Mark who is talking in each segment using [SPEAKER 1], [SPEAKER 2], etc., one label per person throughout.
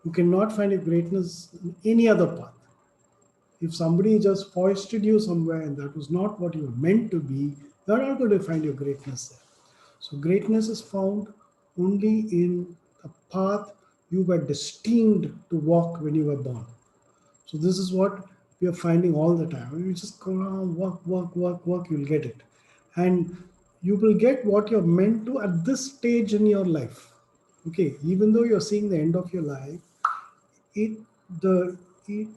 [SPEAKER 1] You cannot find your greatness in any other path. If somebody just foisted you somewhere and that was not what you were meant to be, you're not going to find your greatness there. So greatness is found only in the path you were destined to walk when you were born. So this is what we are finding all the time. When you just go around, work, work, work, work, you'll get it. And you will get what you're meant to at this stage in your life. Okay, even though you're seeing the end of your life, it the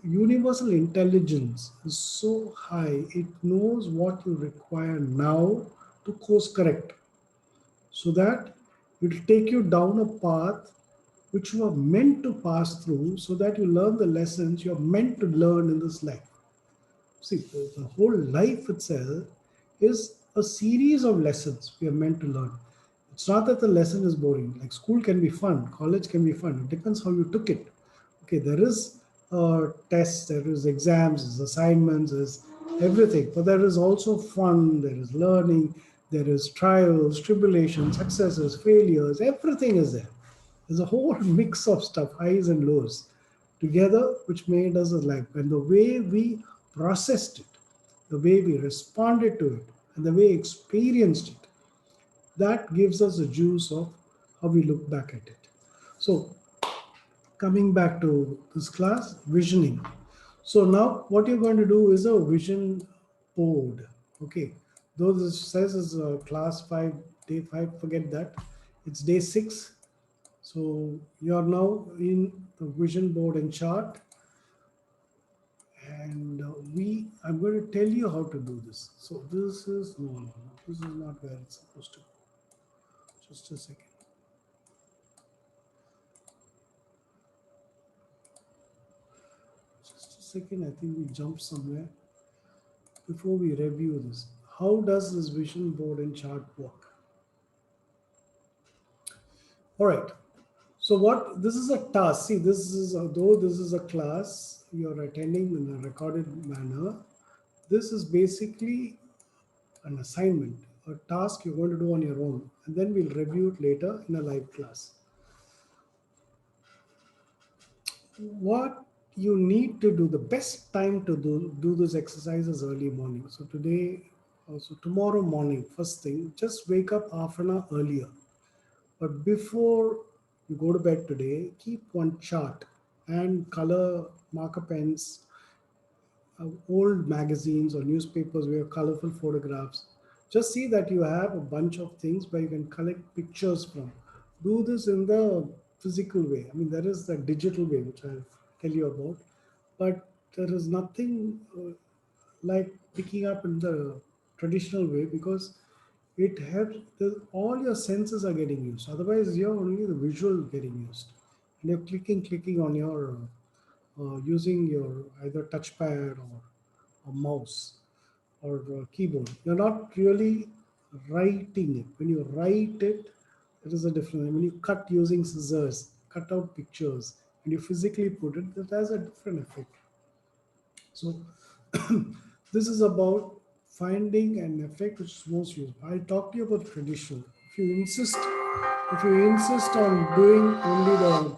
[SPEAKER 1] universal intelligence is so high, it knows what you require now to course correct, so that it will take you down a path which you are meant to pass through, so that you learn the lessons you're meant to learn in this life. See, the whole life itself is a series of lessons we are meant to learn. It's not that the lesson is boring. Like school can be fun, college can be fun. It depends how you took it. Okay, there is tests, there is exams, there's assignments, there's everything. But there is also fun, there is learning, there is trials, tribulations, successes, failures. Everything is there. There's a whole mix of stuff, highs and lows, together, which made us a life. And the way we processed it, the way we responded to it, and the way we experienced it, that gives us the juice of how we look back at it. So, coming back to this class, visioning. So now what you're going to do is a vision board. Okay, though this says is class 5, day 5, forget that. It's day 6. So you are now in the vision board and chart, and I'm going to tell you how to do this. So this is no, this is not where it's supposed to go. Just a second. Just a second. I think we jumped somewhere. Before we review this, how does this vision board and chart work? All right. So what this is a task. See, this is though this is a class you're attending in a recorded manner. This is basically an assignment, a task you're going to do on your own, and then we'll review it later in a live class. What you need to do, the best time to do this exercise is early morning. So today, so tomorrow morning, first thing, just wake up half an hour earlier. But before you go to bed today, keep one chart and color marker pens, old magazines or newspapers with colorful photographs. Just see that you have a bunch of things where you can collect pictures from. Do this in the physical way. I mean, there is the digital way, which I'll tell you about, but there is nothing like picking up in the traditional way, because it helps all your senses are getting used. Otherwise, you're only the visual getting used, and you're clicking on your using your either touchpad or a mouse or a keyboard. You're not really writing it. When you write it, there is a difference. When you cut using scissors, cut out pictures, and you physically put it, that has a different effect. So this is about finding an effect which is most useful. I'll talk to you about traditional. If you insist on doing only the,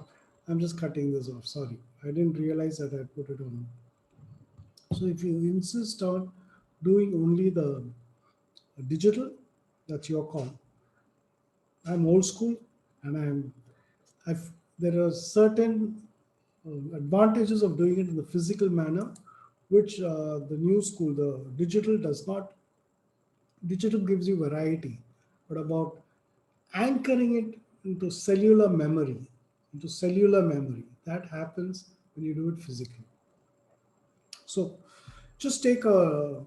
[SPEAKER 1] I'm just cutting this off. Sorry, I didn't realize that I put it on. So if you insist on doing only the digital, that's your call. I'm old school, and I've there are certain advantages of doing it in the physical manner, which the new school, the digital does not. Digital gives you variety, but about anchoring it into cellular memory, that happens when you do it physically. So just take a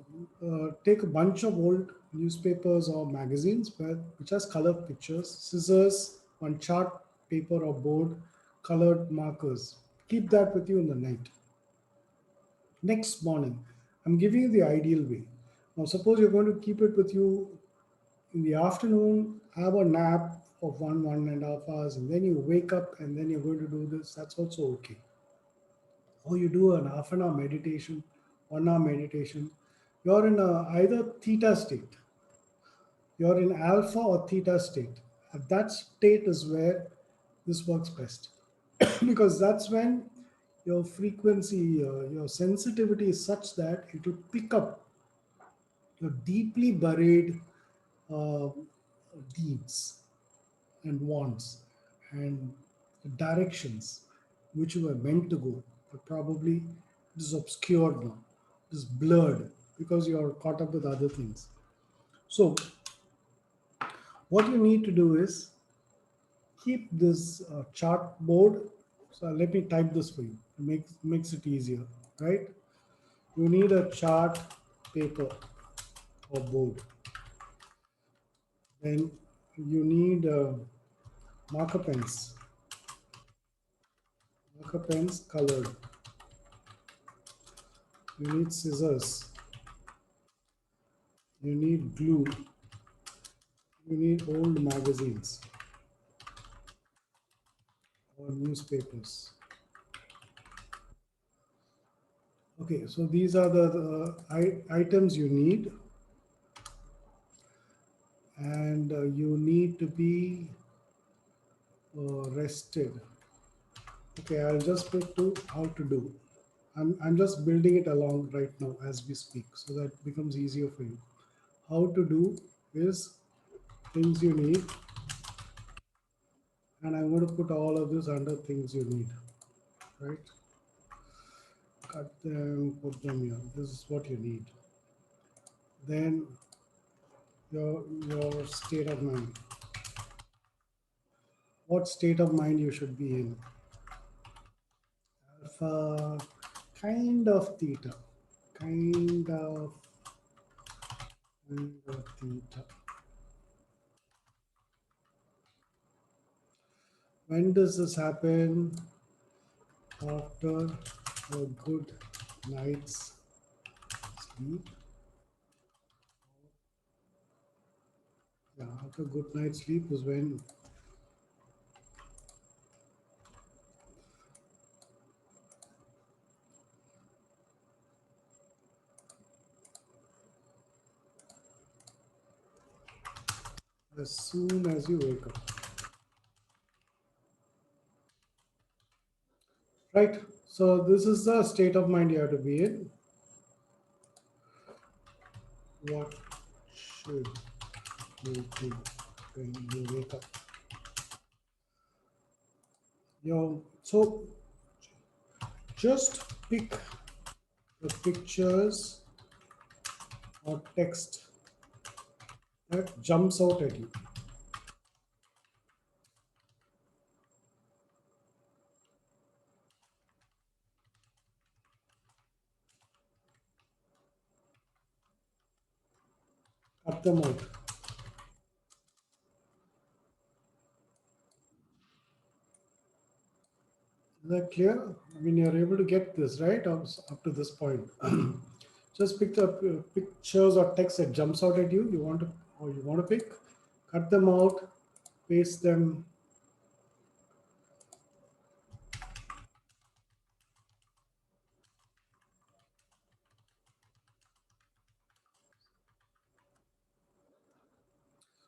[SPEAKER 1] bunch of old newspapers or magazines which has color pictures, scissors, one chart paper or board, colored markers. Keep that with you in the night. Next morning, I'm giving you the ideal way. Now, suppose you're going to keep it with you in the afternoon, have a nap of 1.5 hours, and then you wake up and then you're going to do this. That's also okay. Or you do an half an hour meditation, 1 hour meditation. You're in either theta state, you're in alpha or theta state. At that state is where this works best. because that's when your frequency, your sensitivity is such that it will pick up your deeply buried uh, needs and wants and directions which you were meant to go, but probably it is obscured now, it is blurred because you are caught up with other things. So, what you need to do is keep this chart board. So, let me type this for you. It makes it easier, right? You need a chart paper or board. Then you need marker pens, colored. You need scissors. You need glue. You need old magazines or newspapers. Okay, so these are the items you need, and you need to be rested. Okay, I'll just put to how to do. I'm just building it along right now as we speak, so that becomes easier for you. How to do is things you need, and I'm going to put all of this under things you need, right? Cut them, put them here. This is what you need. Then your state of mind. What state of mind you should be in? Alpha, kind of theta, kind of, theta. When does this happen? After a good night's sleep. Yeah, after a good night's sleep is when as soon as you wake up. Right? So this is the state of mind you have to be in. What should you do when you wake up? So just pick the pictures or text that jumps out at you. Cut them out. Is that clear? I mean, you're able to get this, right? Up to this point. Just pick up pictures or text that jumps out at you. You want to pick, cut them out, paste them.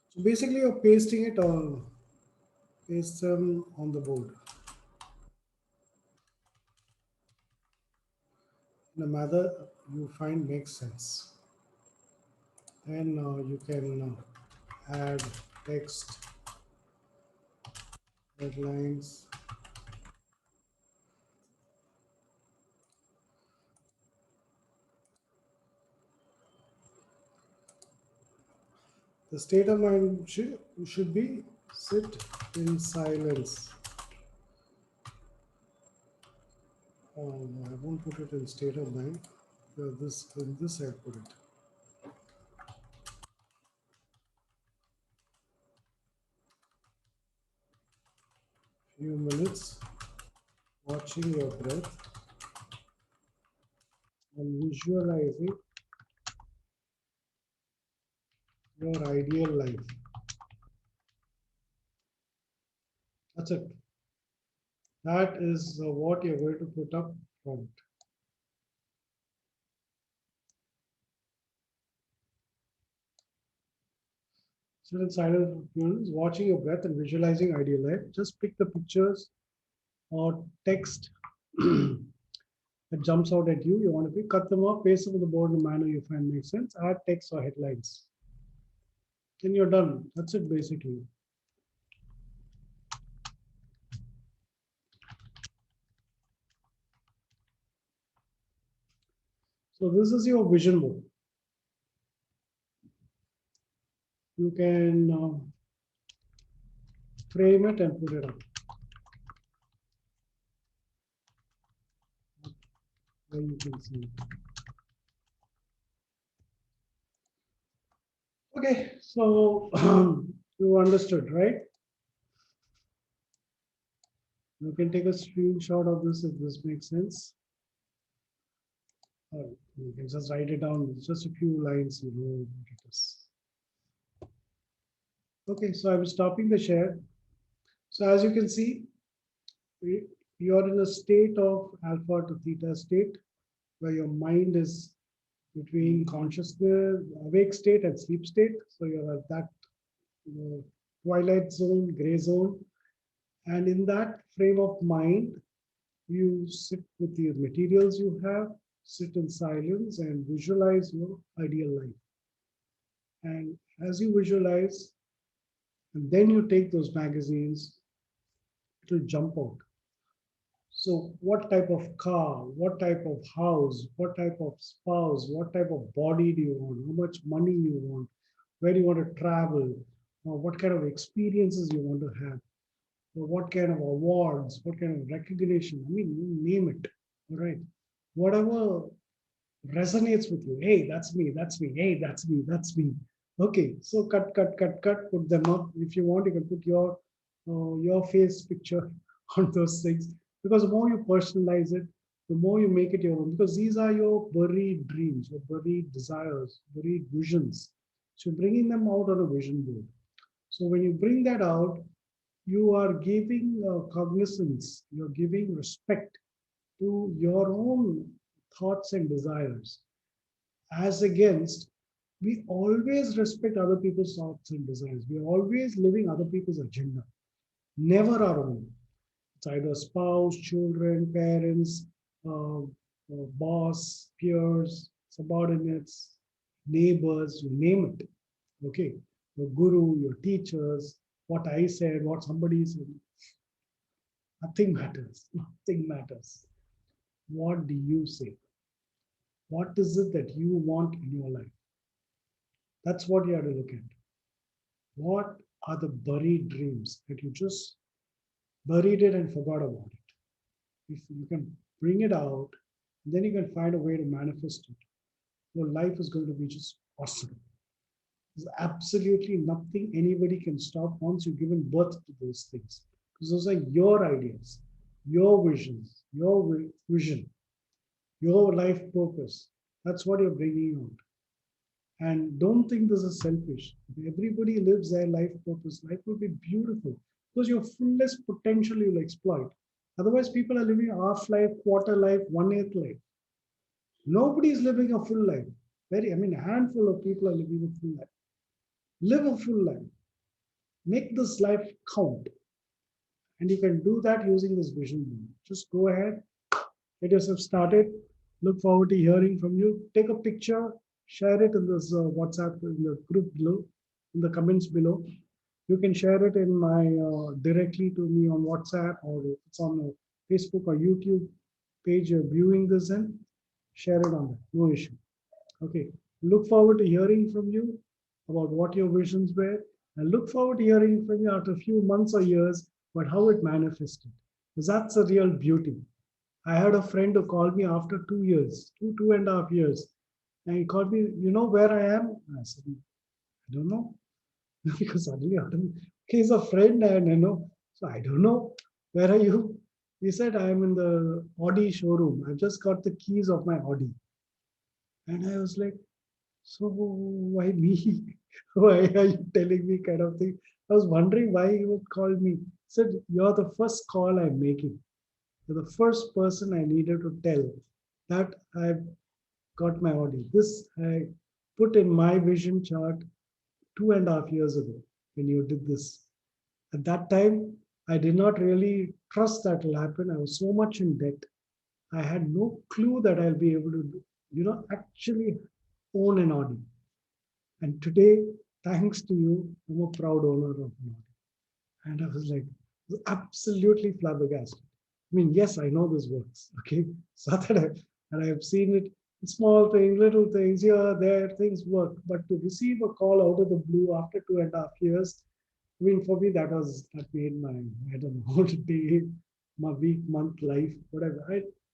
[SPEAKER 1] So basically, you're pasting it on, paste them on the board in a manner you find makes sense. Then you can add text, headlines. The state of mind should be sit in silence. I won't put it in state of mind. This in this I put it. Few minutes watching your breath and visualizing your ideal life. That's it. That is what you're going to put up front. Sit in silence for few minutes, watching your breath and visualizing ideal life. Just pick the pictures or text that jumps out at you. You want to cut them off, paste them on the board in a manner you find makes sense, add text or headlines. Then you're done. That's it basically. So this is your vision board. You can frame it and put it up. Where you can see. Okay, so you understood, right? You can take a screenshot of this if this makes sense. Or you can just write it down. It's just a few lines, you know what it is. Okay, so I'm stopping the share. So as you can see, you're in a state of alpha to theta state where your mind is between consciousness, awake state and sleep state. So you're at that twilight zone, gray zone. And in that frame of mind, you sit with the materials you have, sit in silence and visualize your ideal life. And as you visualize, and then you take those magazines, it will jump out. So what type of car, what type of house, what type of spouse, what type of body do you want, how much money you want, where do you want to travel, or what kind of experiences you want to have, or what kind of awards, what kind of recognition, I mean, you name it, all right? Whatever resonates with you. Hey, that's me, that's me. Hey, that's me, that's me. Okay, so cut, put them up. If you want, you can put your face picture on those things. Because the more you personalize it, the more you make it your own. Because these are your buried dreams, your buried desires, buried visions. So bringing them out on a vision board. So when you bring that out, you are giving cognizance, you're giving respect to your own thoughts and desires. As against, we always respect other people's thoughts and desires. We are always living other people's agenda, never our own. It's either spouse, children, parents, boss, peers, subordinates, neighbors, you name it. Okay, your guru, your teachers, what I said, what somebody said, nothing matters. Nothing matters. What do you say? What is it that you want in your life? That's what you have to look at. What are the buried dreams that you just buried it and forgot about it? If you can bring it out, then you can find a way to manifest it. Your life is going to be just awesome. There's absolutely nothing anybody can stop once you've given birth to those things. Because those are your ideas, your visions, your vision, your life purpose. That's what you're bringing out. And don't think this is selfish. If everybody lives their life purpose, life will be beautiful because your fullest potential you'll exploit. Otherwise, people are living half life, quarter life, 1/8 life. Nobody is living a full life. A handful of people are living a full life. Live a full life. Make this life count. And you can do that using this vision. Just go ahead, get yourself started. Look forward to hearing from you. Take a picture, share it in this WhatsApp in the group below, in the comments below. You can share it in my directly to me on WhatsApp, or if it's on Facebook or YouTube page you're viewing this in, share it on that. No issue. Okay. Look forward to hearing from you about what your visions were, and look forward to hearing from you after a few months or years about how it manifested. Because that's a real beauty. I had a friend who called me after 2 years, 2.5 years. And he called me, you know where I am? I said, I don't know. Because suddenly, he's a friend and so I don't know. Where are you? He said, I'm in the Audi showroom. I've just got the keys of my Audi. And I was like, so why me? Why are you telling me kind of thing? I was wondering why he would call me. He said, you're the first call I'm making. You're the first person I needed to tell that I've got my Audi. This I put in my vision chart 2.5 years ago when you did this. At that time, I did not really trust that will happen. I was so much in debt. I had no clue that I'll be able to, actually own an Audi. And today, thanks to you, I'm a proud owner of an Audi. And I was like, absolutely flabbergasted. I mean, yes, I know this works. Okay. So that I have seen it, small things, little things, here, there, things work. But to receive a call out of the blue after 2.5 years, I mean, for me, that made my, I don't know, day, my week, month, life, whatever.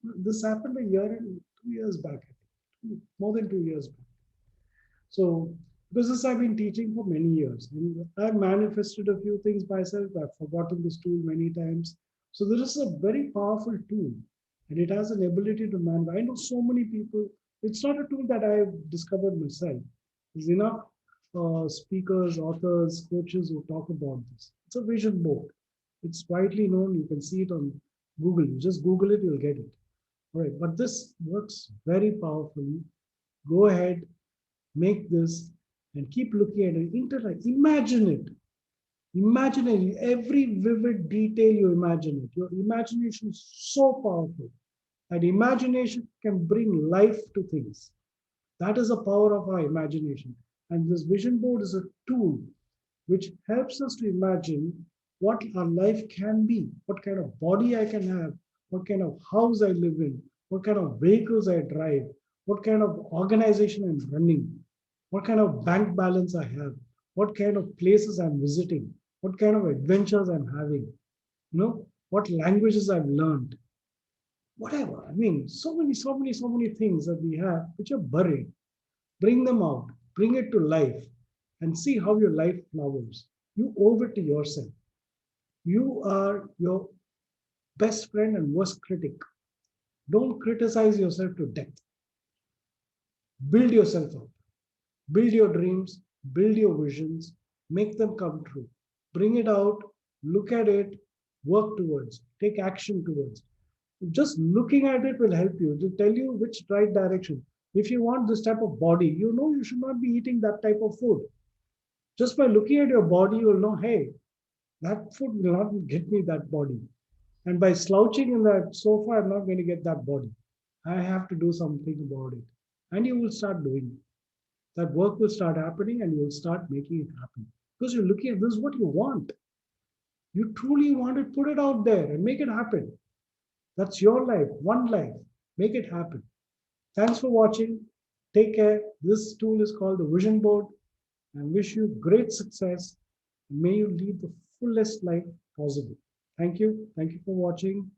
[SPEAKER 1] This happened a year and 2 years back, I think, more than 2 years back. So, because this I've been teaching for many years, and I've manifested a few things myself. I've forgotten this tool many times. So, there is a very powerful tool, and it has an ability to manifest. I know so many people. It's not a tool that I've discovered myself. There's enough speakers, authors, coaches who talk about this. It's a vision board. It's widely known. You can see it on Google. You just Google it, you'll get it. All right, but this works very powerfully. Go ahead, make this, and keep looking at it. Interact. Imagine it. Imagine it. Every vivid detail you imagine it. Your imagination is so powerful. And imagination can bring life to things. That is the power of our imagination. And this vision board is a tool which helps us to imagine what our life can be, what kind of body I can have, what kind of house I live in, what kind of vehicles I drive, what kind of organization I'm running, what kind of bank balance I have, what kind of places I'm visiting, what kind of adventures I'm having, what languages I've learned, whatever. I mean, so many things that we have which are buried. Bring them out, bring it to life, and see how your life flowers. You owe it to yourself. You are your best friend and worst critic. Don't criticize yourself to death. Build yourself up. Build your dreams, build your visions, make them come true. Bring it out, look at it, work towards, take action towards. Just looking at it will help you to tell you which right direction. If you want this type of body, you know you should not be eating that type of food. Just by looking at your body, you will know, hey, that food will not get me that body. And by slouching in that sofa, I'm not going to get that body. I have to do something about it. And you will start doing it. That work will start happening and you will start making it happen. Because you're looking at this is what you want. You truly want it, put it out there and make it happen. That's your life, one life. Make it happen. Thanks for watching. Take care. This tool is called the Vision Board. And wish you great success. May you lead the fullest life possible. Thank you. Thank you for watching.